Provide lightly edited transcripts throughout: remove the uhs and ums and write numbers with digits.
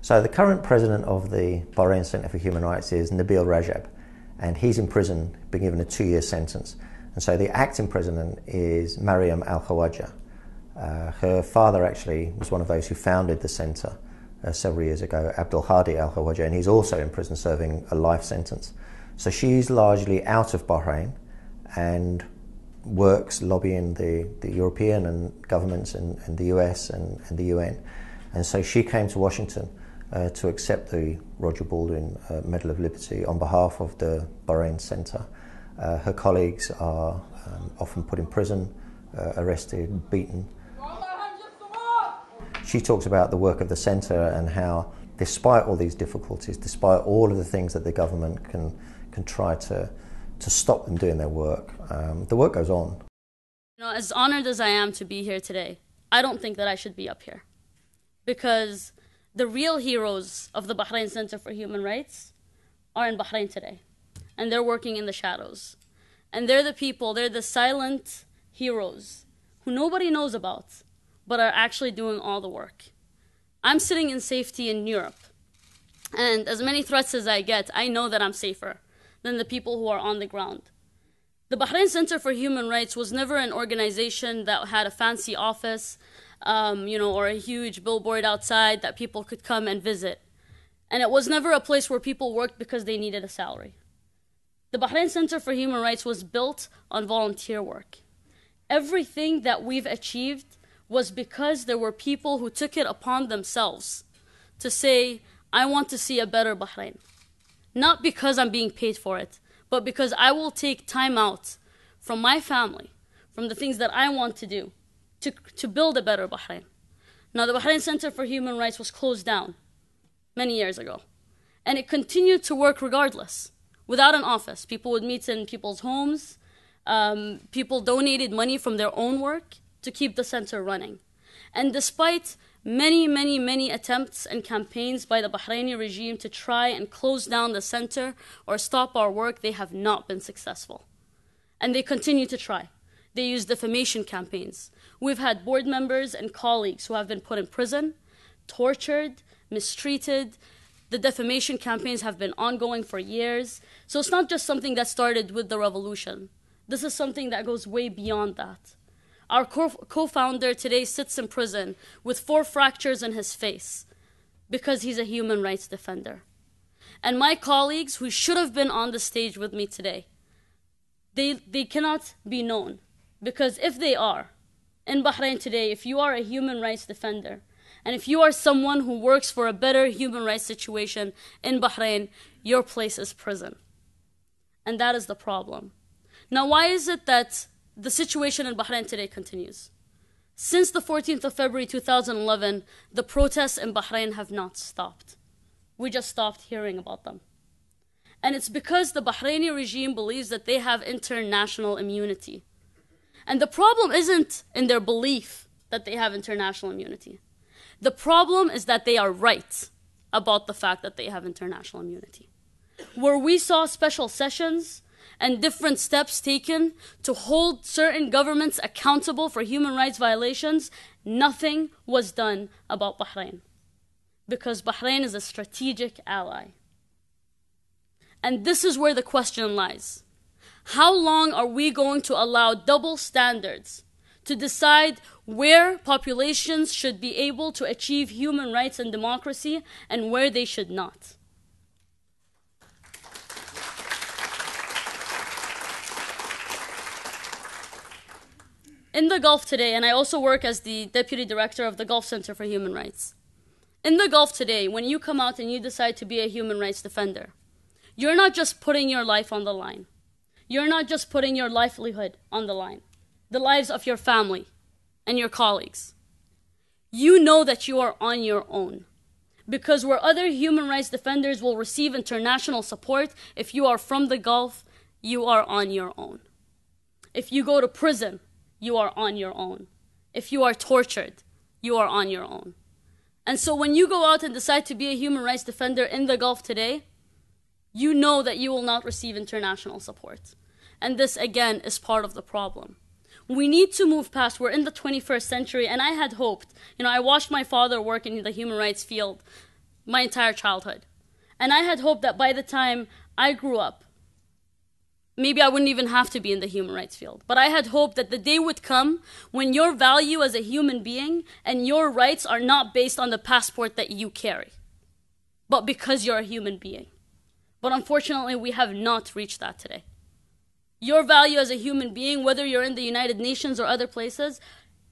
So the current president of the Bahrain Center for Human Rights is Nabil Rajab, and he's in prison, been given a 2-year sentence. And so the acting president is Maryam Al-Khawaja. Her father actually was one of those who founded the center several years ago, Abdul Hadi Al-Khawaja, and he's also in prison serving a life sentence. So she's largely out of Bahrain and works lobbying the European and governments and the US and the UN. And so she came to Washington to accept the Roger Baldwin Medal of Liberty on behalf of the Bahrain Center. Her colleagues are often put in prison, arrested, beaten. She talks about the work of the center and how, despite all these difficulties, despite all of the things that the government can try to stop them doing their work, the work goes on. You know, as honored as I am to be here today, I don't think that I should be up here. Because the real heroes of the Bahrain Center for Human Rights are in Bahrain today. And they're working in the shadows. And they're the people, they're the silent heroes who nobody knows about, but are actually doing all the work. I'm sitting in safety in Europe. And as many threats as I get, I know that I'm safer than the people who are on the ground. The Bahrain Center for Human Rights was never an organization that had a fancy office, or a huge billboard outside that people could come and visit. And it was never a place where people worked because they needed a salary. The Bahrain Center for Human Rights was built on volunteer work. Everything that we've achieved was because there were people who took it upon themselves to say, I want to see a better Bahrain. Not because I'm being paid for it, but because I will take time out from my family, from the things that I want to do, to build a better Bahrain. Now, the Bahrain Center for Human Rights was closed down many years ago, and it continued to work regardless, without an office. People would meet in people's homes. People donated money from their own work to keep the center running. And despite many attempts and campaigns by the Bahraini regime to try and close down the center or stop our work, they have not been successful. And they continue to try. They use defamation campaigns. We've had board members and colleagues who have been put in prison, tortured, mistreated. The defamation campaigns have been ongoing for years. So it's not just something that started with the revolution. This is something that goes way beyond that. Our co-founder today sits in prison with 4 fractures in his face because he's a human rights defender. And my colleagues who should have been on the stage with me today, they cannot be known. Because if they are, in Bahrain today, if you are a human rights defender, and if you are someone who works for a better human rights situation in Bahrain, your place is prison. And that is the problem. Now, why is it that the situation in Bahrain today continues? Since the 14th of February 2011, the protests in Bahrain have not stopped. We just stopped hearing about them. And it's because the Bahraini regime believes that they have international immunity. And the problem isn't in their belief that they have international immunity. The problem is that they are right about the fact that they have international immunity. Where we saw special sessions and different steps taken to hold certain governments accountable for human rights violations, nothing was done about Bahrain. Because Bahrain is a strategic ally. And this is where the question lies. How long are we going to allow double standards to decide where populations should be able to achieve human rights and democracy and where they should not? In the Gulf today, and I also work as the Deputy Director of the Gulf Center for Human Rights. In the Gulf today, when you come out and you decide to be a human rights defender, you're not just putting your life on the line. You're not just putting your livelihood on the line, the lives of your family and your colleagues. You know that you are on your own. Because where other human rights defenders will receive international support, if you are from the Gulf, you are on your own. If you go to prison, you are on your own. If you are tortured, you are on your own. And so when you go out and decide to be a human rights defender in the Gulf today, you know that you will not receive international support. And this, again, is part of the problem. We need to move past, we're in the 21st century, and I had hoped, I watched my father work in the human rights field my entire childhood. And I had hoped that by the time I grew up, maybe I wouldn't even have to be in the human rights field. But I had hoped that the day would come when your value as a human being and your rights are not based on the passport that you carry, but because you're a human being. But unfortunately, we have not reached that today. Your value as a human being, whether you're in the United Nations or other places,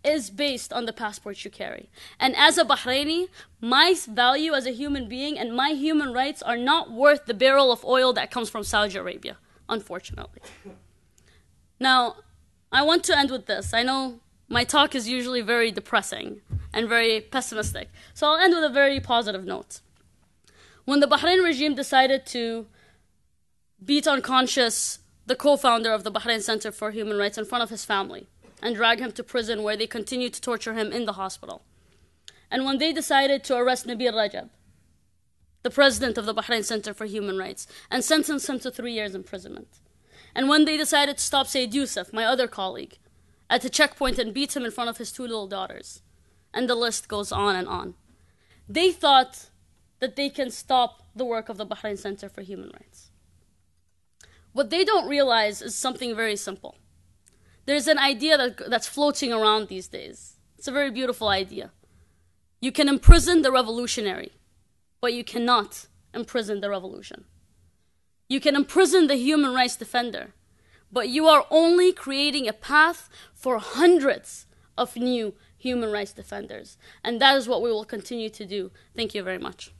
is based on the passport you carry. And as a Bahraini, my value as a human being and my human rights are not worth the barrel of oil that comes from Saudi Arabia, unfortunately. Now, I want to end with this. I know my talk is usually very depressing and very pessimistic, so I'll end with a very positive note. When the Bahrain regime decided to beat unconscious the co-founder of the Bahrain Center for Human Rights in front of his family and drag him to prison where they continued to torture him in the hospital, and when they decided to arrest Nabil Rajab, the president of the Bahrain Center for Human Rights, and sentence him to 3 years imprisonment, and when they decided to stop Sayyid Youssef, my other colleague, at a checkpoint and beat him in front of his 2 little daughters, and the list goes on and on, they thought that they can stop the work of the Bahrain Center for Human Rights. What they don't realize is something very simple. There's an idea that's floating around these days. It's a very beautiful idea. You can imprison the revolutionary, but you cannot imprison the revolution. You can imprison the human rights defender, but you are only creating a path for hundreds of new human rights defenders. And that is what we will continue to do. Thank you very much.